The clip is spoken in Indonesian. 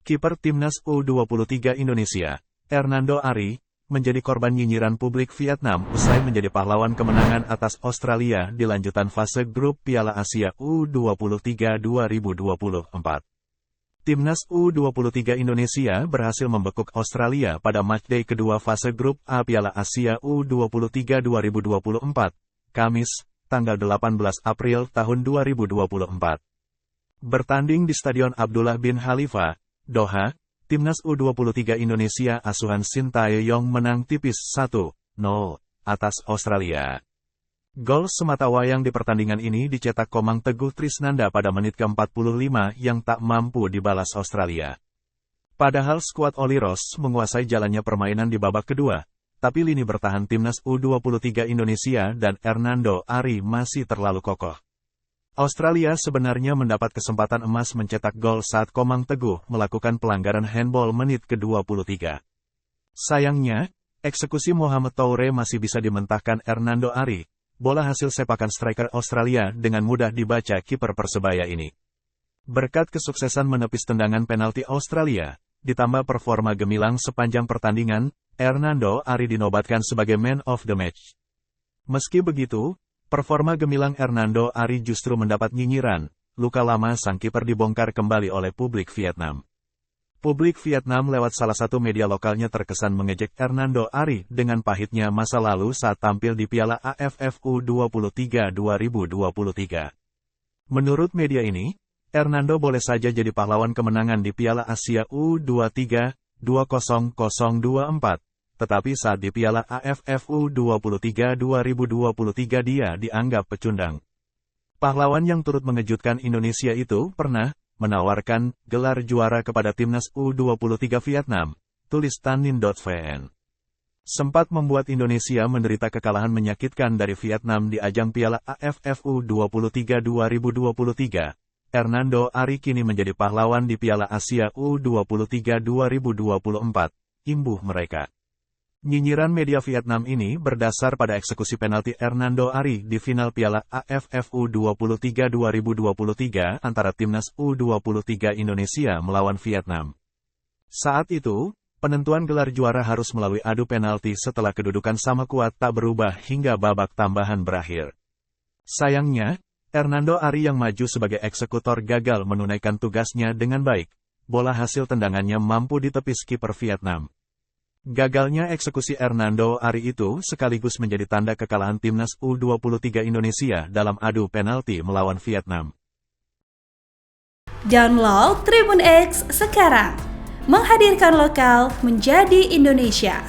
Kiper Timnas U23 Indonesia, Hernando Ari, menjadi korban nyinyiran publik Vietnam usai menjadi pahlawan kemenangan atas Australia di lanjutan fase grup Piala Asia U23 2024. Timnas U23 Indonesia berhasil membekuk Australia pada matchday kedua fase grup A Piala Asia U23 2024, Kamis, tanggal 18 April tahun 2024. Bertanding di Stadion Abdullah bin Khalifa, Doha, Timnas U23 Indonesia asuhan Sintayong menang tipis 1-0 atas Australia. Gol sematawayang di pertandingan ini dicetak Komang Teguh Trisnanda pada menit ke-45 yang tak mampu dibalas Australia. Padahal skuad Oliros menguasai jalannya permainan di babak kedua, tapi lini bertahan Timnas U23 Indonesia dan Hernando Ari masih terlalu kokoh. Australia sebenarnya mendapat kesempatan emas mencetak gol saat Komang Teguh melakukan pelanggaran handball menit ke-23. Sayangnya, eksekusi Mohamed Toure masih bisa dimentahkan Hernando Ari. Bola hasil sepakan striker Australia dengan mudah dibaca kiper Persebaya ini. Berkat kesuksesan menepis tendangan penalti Australia, ditambah performa gemilang sepanjang pertandingan, Hernando Ari dinobatkan sebagai Man of the Match. Meski begitu, performa gemilang Hernando Ari justru mendapat nyinyiran. Luka lama sang kiper dibongkar kembali oleh publik Vietnam. Publik Vietnam lewat salah satu media lokalnya terkesan mengejek Hernando Ari dengan pahitnya masa lalu saat tampil di Piala AFF U23 2023. Menurut media ini, Hernando boleh saja jadi pahlawan kemenangan di Piala Asia U23 2024, tetapi saat di Piala AFF U23 2023 dia dianggap pecundang. Pahlawan yang turut mengejutkan Indonesia itu pernah menawarkan gelar juara kepada Timnas U23 Vietnam, tulis Tanin.vn. Sempat membuat Indonesia menderita kekalahan menyakitkan dari Vietnam di ajang Piala AFF U23 2023. Hernando Ari kini menjadi pahlawan di Piala Asia U23 2024, imbuh mereka. Nyinyiran media Vietnam ini berdasar pada eksekusi penalti Hernando Ari di final Piala AFF U23 2023 antara Timnas U23 Indonesia melawan Vietnam. Saat itu, penentuan gelar juara harus melalui adu penalti setelah kedudukan sama kuat tak berubah hingga babak tambahan berakhir. Sayangnya, Hernando Ari yang maju sebagai eksekutor gagal menunaikan tugasnya dengan baik. Bola hasil tendangannya mampu ditepis kiper Vietnam. Gagalnya eksekusi Hernando Ari itu sekaligus menjadi tanda kekalahan Timnas U23 Indonesia dalam adu penalti melawan Vietnam. Download Tribun X sekarang, menghadirkan lokal menjadi Indonesia.